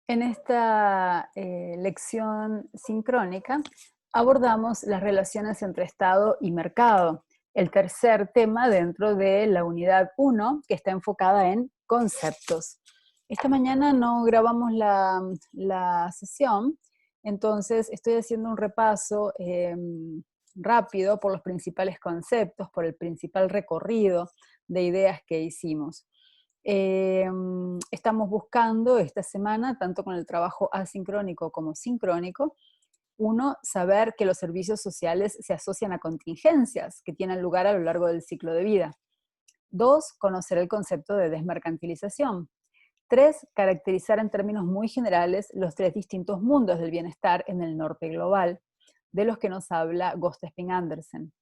En esta lección sincrónica abordamos las relaciones entre Estado y mercado, el tercer tema dentro de la unidad 1, que está enfocada en conceptos. Esta mañana no grabamos la sesión, entonces estoy haciendo un repaso rápido por los principales conceptos, por el principal recorrido de ideas que hicimos. Estamos buscando esta semana, tanto con el trabajo asincrónico como sincrónico, uno, saber que los servicios sociales se asocian a contingencias que tienen lugar a lo largo del ciclo de vida. Dos, conocer el concepto de desmercantilización. Tres, caracterizar en términos muy generales los tres distintos mundos del bienestar en el norte global, de los que nos habla Gustafsson Andersen.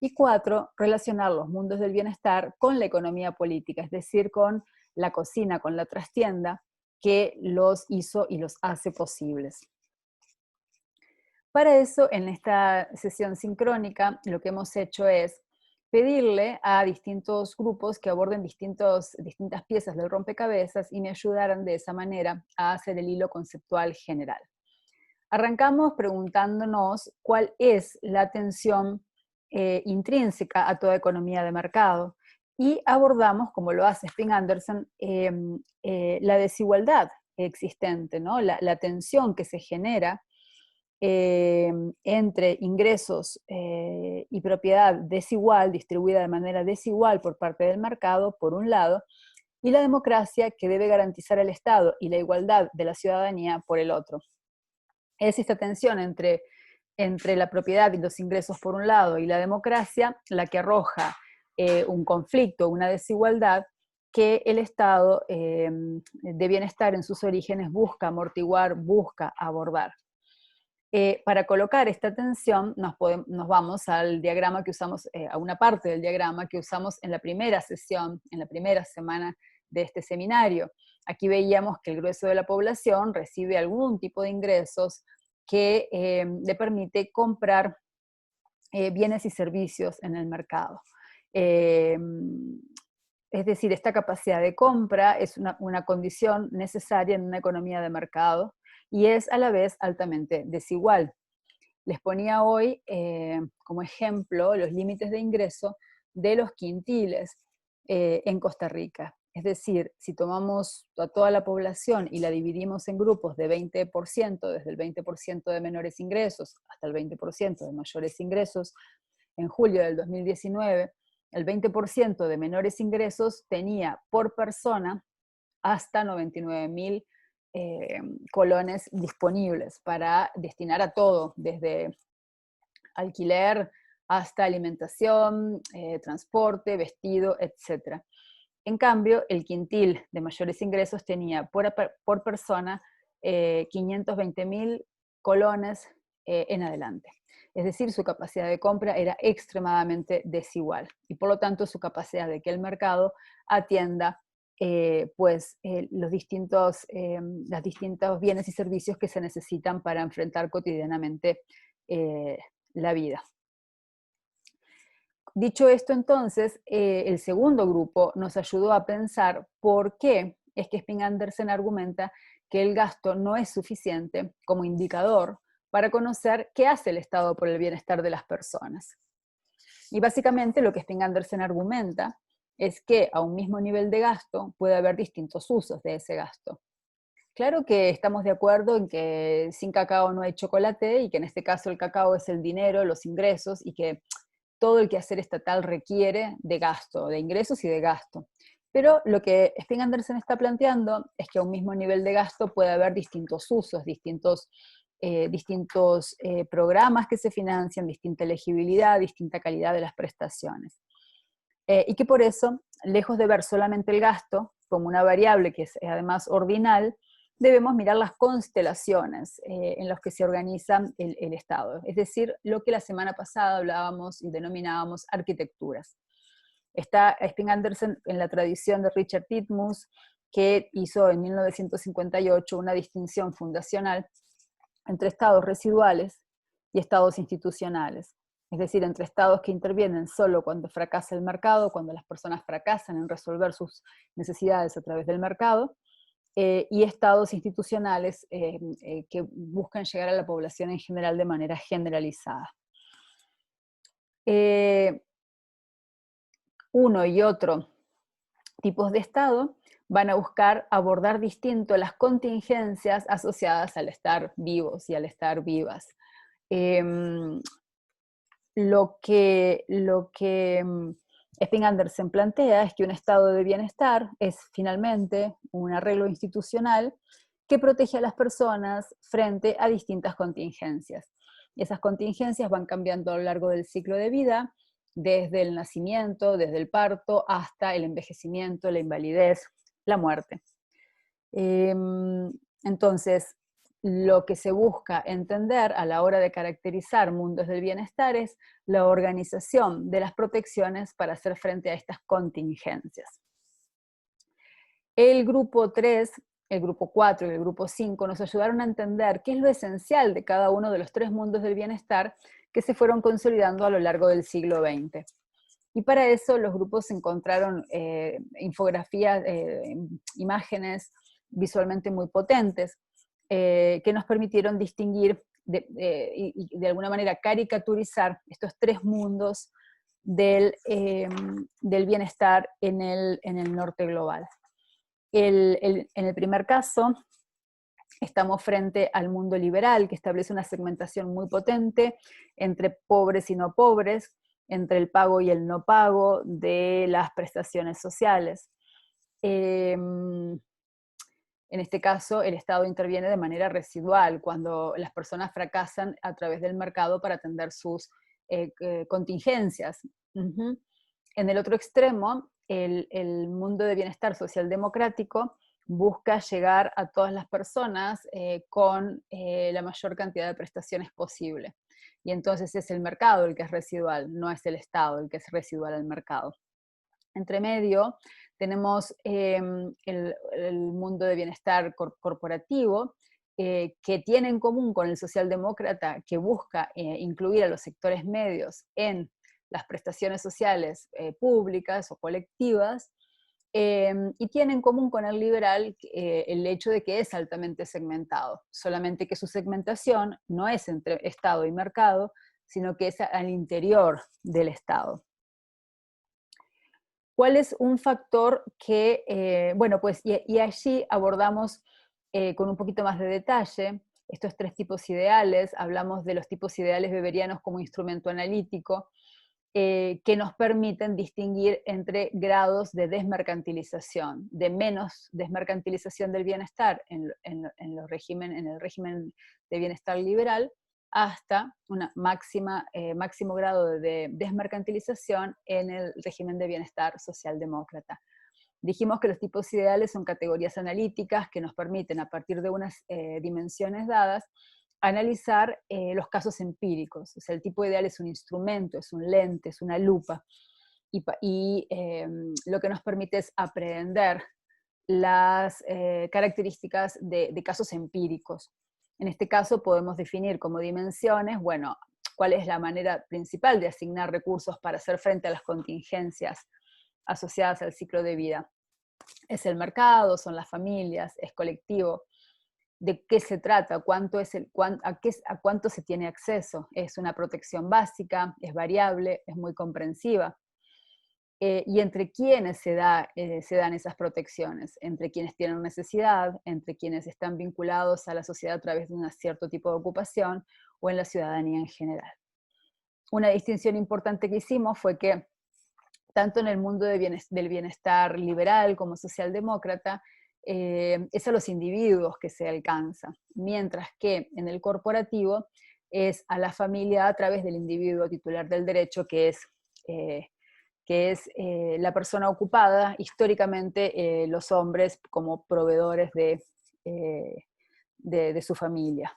Y cuatro, relacionar los mundos del bienestar con la economía política, es decir, con la cocina, con la trastienda, que los hizo y los hace posibles. Para eso, en esta sesión sincrónica, lo que hemos hecho es pedirle a distintos grupos que aborden distintas piezas del rompecabezas y me ayudaran de esa manera a hacer el hilo conceptual general. Arrancamos preguntándonos cuál es la tensión intrínseca a toda economía de mercado y abordamos, como lo hace Spin Anderson, la desigualdad existente, ¿no? La tensión que se genera entre ingresos y propiedad desigual, distribuida de manera desigual por parte del mercado, por un lado, y la democracia que debe garantizar el Estado y la igualdad de la ciudadanía por el otro. Es esta tensión entre la propiedad y los ingresos por un lado y la democracia la que arroja un conflicto, una desigualdad que el Estado de bienestar en sus orígenes busca amortiguar, busca abordar. Para colocar esta tensión nos vamos al diagrama que usamos, a una parte del diagrama que usamos en la primera sesión, en la primera semana de este seminario. Aquí veíamos que el grueso de la población recibe algún tipo de ingresos que le permite comprar bienes y servicios en el mercado. Es decir, esta capacidad de compra es una condición necesaria en una economía de mercado y es a la vez altamente desigual. Les ponía hoy como ejemplo los límites de ingreso de los quintiles en Costa Rica. Es decir, si tomamos a toda la población y la dividimos en grupos de 20%, desde el 20% de menores ingresos hasta el 20% de mayores ingresos, en julio del 2019, el 20% de menores ingresos tenía por persona hasta 99.000 colones disponibles para destinar a todo, desde alquiler hasta alimentación, transporte, vestido, etc. En cambio, el quintil de mayores ingresos tenía por persona 520.000 colones en adelante. Es decir, su capacidad de compra era extremadamente desigual y por lo tanto su capacidad de que el mercado atienda los distintos bienes y servicios que se necesitan para enfrentar cotidianamente eh, la vida. Dicho esto, entonces, el segundo grupo nos ayudó a pensar por qué es que Spin Andersen argumenta que el gasto no es suficiente como indicador para conocer qué hace el Estado por el bienestar de las personas. Y básicamente lo que Spin Andersen argumenta es que a un mismo nivel de gasto puede haber distintos usos de ese gasto. Claro que estamos de acuerdo en que sin cacao no hay chocolate y que en este caso el cacao es el dinero, los ingresos y que todo el quehacer estatal requiere de gasto, de ingresos y de gasto. Pero lo que Spin Andersen está planteando es que a un mismo nivel de gasto puede haber distintos usos, distintos programas que se financian, distinta elegibilidad, distinta calidad de las prestaciones. Y que por eso, lejos de ver solamente el gasto como una variable que es además ordinal, debemos mirar las constelaciones en las que se organiza el Estado, es decir, lo que la semana pasada hablábamos y denominábamos arquitecturas. Está Spin Andersen en la tradición de Richard Titmuss, que hizo en 1958 una distinción fundacional entre estados residuales y estados institucionales. Es decir, entre estados que intervienen solo cuando fracasa el mercado, cuando las personas fracasan en resolver sus necesidades a través del mercado, y estados institucionales que buscan llegar a la población en general de manera generalizada. Uno y otro tipos de Estado van a buscar abordar distinto las contingencias asociadas al estar vivos y al estar vivas. Lo que Spin Andersen plantea es que un estado de bienestar es finalmente un arreglo institucional que protege a las personas frente a distintas contingencias. Y esas contingencias van cambiando a lo largo del ciclo de vida, desde el nacimiento, desde el parto, hasta el envejecimiento, la invalidez, la muerte. Entonces, lo que se busca entender a la hora de caracterizar mundos del bienestar es la organización de las protecciones para hacer frente a estas contingencias. El grupo 3, el grupo 4 y el grupo 5 nos ayudaron a entender qué es lo esencial de cada uno de los tres mundos del bienestar que se fueron consolidando a lo largo del siglo XX. Y para eso los grupos encontraron infografías, imágenes visualmente muy potentes, que nos permitieron distinguir y de alguna manera caricaturizar estos tres mundos del bienestar en el norte global. En el primer caso, estamos frente al mundo liberal, que establece una segmentación muy potente entre pobres y no pobres, entre el pago y el no pago de las prestaciones sociales. En este caso, el Estado interviene de manera residual, cuando las personas fracasan a través del mercado para atender sus contingencias. En el otro extremo, el mundo de bienestar social democrático busca llegar a todas las personas con la mayor cantidad de prestaciones posible. Y entonces es el mercado el que es residual, no es el Estado el que es residual al mercado. Entre medio tenemos el mundo de bienestar corporativo, que tiene en común con el socialdemócrata, que busca incluir a los sectores medios en las prestaciones sociales públicas o colectivas, y tiene en común con el liberal el hecho de que es altamente segmentado, solamente que su segmentación no es entre Estado y mercado, sino que es al interior del Estado. ¿Cuál es un factor que, bueno, pues, y allí abordamos con un poquito más de detalle estos tres tipos ideales, hablamos de los tipos ideales weberianos como instrumento analítico, que nos permiten distinguir entre grados de desmercantilización, de menos desmercantilización del bienestar en el régimen de bienestar liberal, hasta un máximo grado de desmercantilización en el régimen de bienestar socialdemócrata. Dijimos que los tipos ideales son categorías analíticas que nos permiten, a partir de unas dimensiones dadas, analizar los casos empíricos. O sea, el tipo ideal es un instrumento, es un lente, es una lupa, y lo que nos permite es aprehender las características de casos empíricos. En este caso podemos definir como dimensiones, bueno, cuál es la manera principal de asignar recursos para hacer frente a las contingencias asociadas al ciclo de vida. Es el mercado, son las familias, es colectivo. ¿De qué se trata? ¿A cuánto se tiene acceso? ¿Es una protección básica? ¿Es variable? ¿Es muy comprensiva? Y entre quiénes se dan esas protecciones, entre quienes tienen necesidad, entre quienes están vinculados a la sociedad a través de un cierto tipo de ocupación o en la ciudadanía en general. Una distinción importante que hicimos fue que tanto en el mundo del bienestar liberal como socialdemócrata, es a los individuos que se alcanza, mientras que en el corporativo es a la familia a través del individuo titular del derecho, que es la persona ocupada, históricamente los hombres como proveedores de su familia.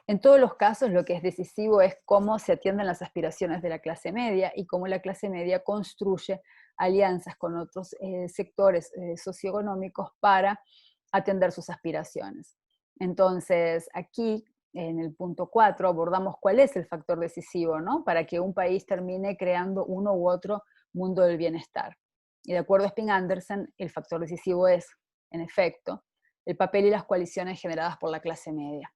En todos los casos lo que es decisivo es cómo se atienden las aspiraciones de la clase media y cómo la clase media construye alianzas con otros sectores socioeconómicos para atender sus aspiraciones. Entonces, aquí en el punto 4 abordamos cuál es el factor decisivo, ¿no?, para que un país termine creando uno u otro mundo del bienestar. Y de acuerdo a Spin Anderson, el factor decisivo es, en efecto, el papel y las coaliciones generadas por la clase media.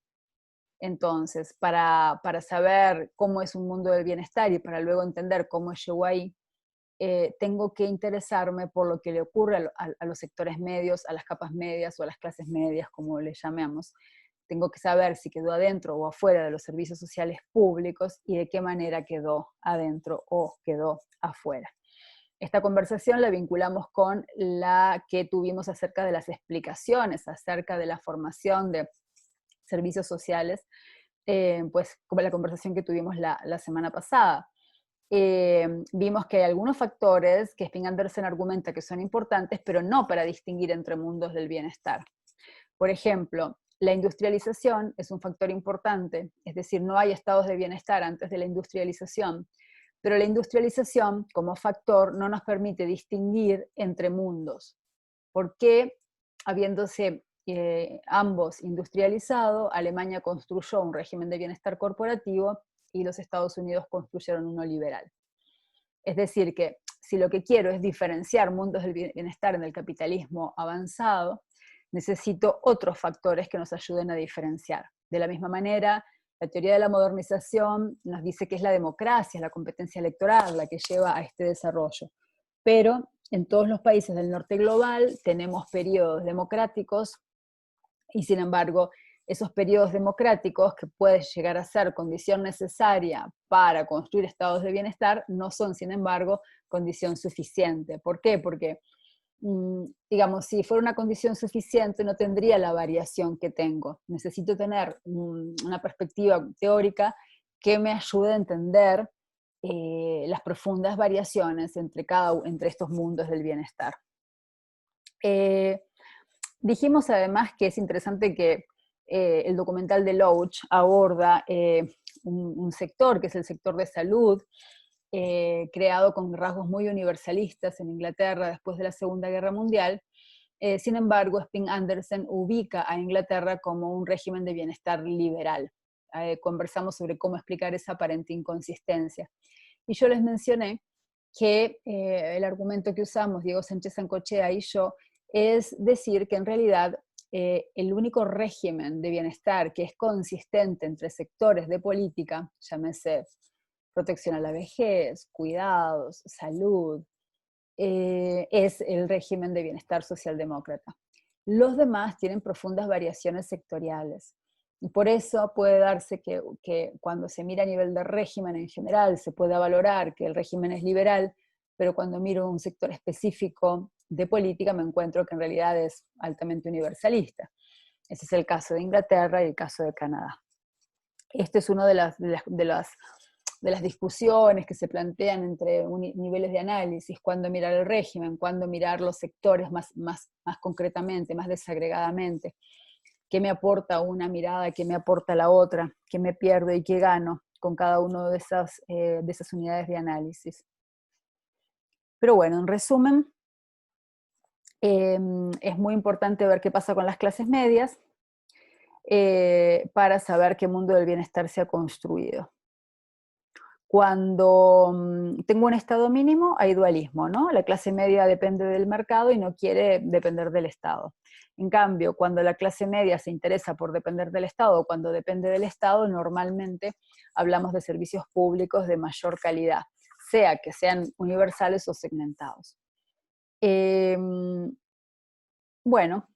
Entonces, para saber cómo es un mundo del bienestar y para luego entender cómo llegó ahí, tengo que interesarme por lo que le ocurre a los sectores medios, a las capas medias o a las clases medias, como le llamemos. Tengo que saber si quedó adentro o afuera de los servicios sociales públicos y de qué manera quedó adentro o quedó afuera. Esta conversación la vinculamos con la que tuvimos acerca de las explicaciones, acerca de la formación de servicios sociales, pues como la conversación que tuvimos la semana pasada. Vimos que hay algunos factores que Spin Anderson argumenta que son importantes, pero no para distinguir entre mundos del bienestar. Por ejemplo, la industrialización es un factor importante, es decir, no hay estados de bienestar antes de la industrialización, pero la industrialización como factor no nos permite distinguir entre mundos. ¿Por qué, habiéndose ambos industrializado, Alemania construyó un régimen de bienestar corporativo y los Estados Unidos construyeron uno liberal? Es decir, que si lo que quiero es diferenciar mundos del bienestar en el capitalismo avanzado, necesito otros factores que nos ayuden a diferenciar. De la misma manera, la teoría de la modernización nos dice que es la democracia, la competencia electoral la que lleva a este desarrollo. Pero en todos los países del norte global tenemos periodos democráticos y sin embargo esos periodos democráticos que pueden llegar a ser condición necesaria para construir estados de bienestar no son sin embargo condición suficiente. ¿Por qué? Porque digamos, si fuera una condición suficiente no tendría la variación que tengo. Necesito tener una perspectiva teórica que me ayude a entender las profundas variaciones entre estos mundos del bienestar. Dijimos además que es interesante que el documental de Loach aborda un sector, que es el sector de salud, creado con rasgos muy universalistas en Inglaterra después de la Segunda Guerra Mundial. Sin embargo, Spin Anderson ubica a Inglaterra como un régimen de bienestar liberal. Conversamos sobre cómo explicar esa aparente inconsistencia. Y yo les mencioné que el argumento que usamos, Diego Sánchez Sancochea y yo, es decir que en realidad el único régimen de bienestar que es consistente entre sectores de política, llámese protección a la vejez, cuidados, salud, es el régimen de bienestar socialdemócrata. Los demás tienen profundas variaciones sectoriales. Y por eso puede darse que cuando se mira a nivel de régimen en general, se pueda valorar que el régimen es liberal, pero cuando miro un sector específico de política me encuentro que en realidad es altamente universalista. Ese es el caso de Inglaterra y el caso de Canadá. Este es uno de las discusiones que se plantean entre niveles de análisis, cuándo mirar el régimen, cuándo mirar los sectores más concretamente, más desagregadamente, qué me aporta una mirada, qué me aporta la otra, qué me pierdo y qué gano con cada una de esas unidades de análisis. Pero bueno, en resumen, es muy importante ver qué pasa con las clases medias para saber qué mundo del bienestar se ha construido. Cuando tengo un estado mínimo, hay dualismo, ¿no? La clase media depende del mercado y no quiere depender del Estado. En cambio, cuando la clase media se interesa por depender del Estado, cuando depende del Estado, normalmente hablamos de servicios públicos de mayor calidad, sea que sean universales o segmentados. Bueno,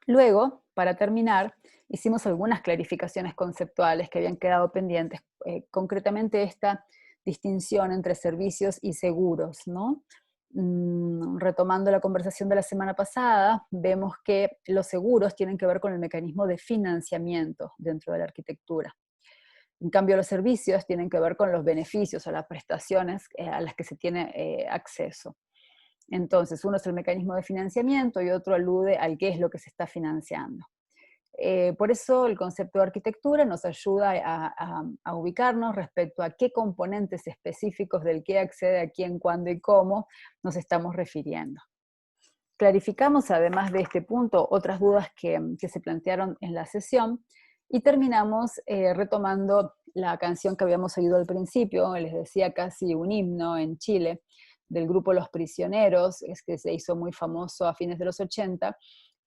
luego, para terminar, hicimos algunas clarificaciones conceptuales que habían quedado pendientes, concretamente esta distinción entre servicios y seguros, ¿no? Retomando la conversación de la semana pasada, vemos que los seguros tienen que ver con el mecanismo de financiamiento dentro de la arquitectura. En cambio, los servicios tienen que ver con los beneficios o las prestaciones a las que se tiene acceso. Entonces, uno es el mecanismo de financiamiento y otro alude al qué es lo que se está financiando. Por eso el concepto de arquitectura nos ayuda a ubicarnos respecto a qué componentes específicos del qué accede a quién, cuándo y cómo nos estamos refiriendo. Clarificamos además de este punto otras dudas que se plantearon en la sesión y terminamos retomando la canción que habíamos oído al principio, les decía casi un himno en Chile, del grupo Los Prisioneros, es que se hizo muy famoso a fines de los 80,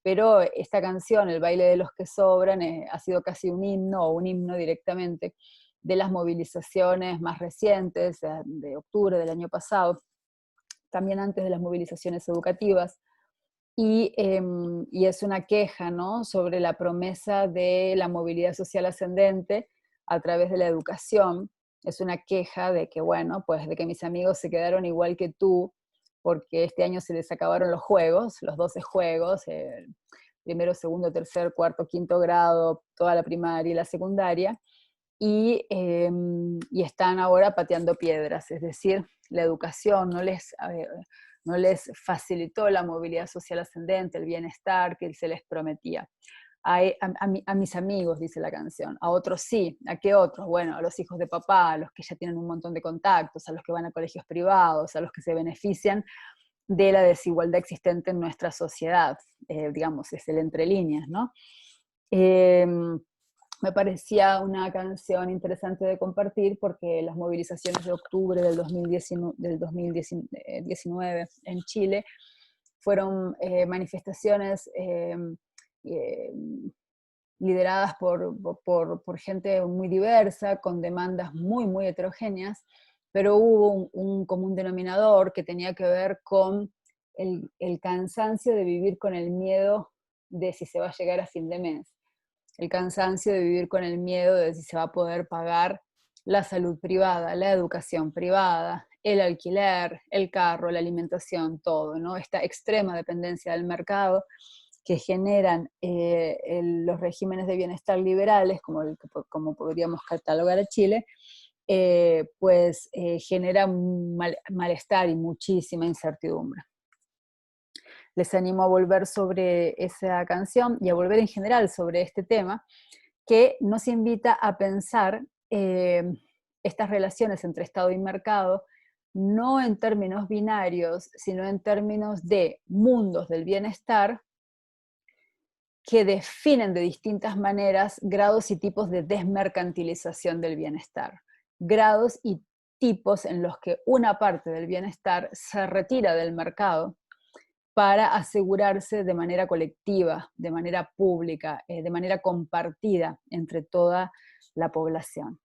pero esta canción, El baile de los que sobran, ha sido casi un himno, o un himno directamente, de las movilizaciones más recientes, de octubre del año pasado, también antes de las movilizaciones educativas, y es una queja, ¿no?, sobre la promesa de la movilidad social ascendente a través de la educación. Es una queja de que, bueno, pues de que mis amigos se quedaron igual que tú, porque este año se les acabaron los juegos, los 12 juegos, primero, segundo, tercer, cuarto, quinto grado, toda la primaria y la secundaria, y están ahora pateando piedras, es decir, la educación no les facilitó la movilidad social ascendente, el bienestar que se les prometía. A mis amigos, dice la canción, a otros sí. ¿A qué otros? Bueno, a los hijos de papá, a los que ya tienen un montón de contactos, a los que van a colegios privados, a los que se benefician de la desigualdad existente en nuestra sociedad, digamos, es el entre líneas, ¿no? Me parecía una canción interesante de compartir porque las movilizaciones de octubre del 2019 en Chile fueron manifestaciones eh, lideradas por gente muy diversa, con demandas muy heterogéneas, pero hubo un común denominador que tenía que ver con el cansancio de vivir con el miedo de si se va a llegar a fin de mes, el cansancio de vivir con el miedo de si se va a poder pagar la salud privada, la educación privada, el alquiler, el carro, la alimentación, todo, ¿no? Esta extrema dependencia del mercado que generan los regímenes de bienestar liberales, como podríamos catalogar a Chile, genera un malestar y muchísima incertidumbre. Les animo a volver sobre esa canción y a volver en general sobre este tema, que nos invita a pensar estas relaciones entre Estado y mercado, no en términos binarios, sino en términos de mundos del bienestar que definen de distintas maneras grados y tipos de desmercantilización del bienestar, grados y tipos en los que una parte del bienestar se retira del mercado para asegurarse de manera colectiva, de manera pública, de manera compartida entre toda la población.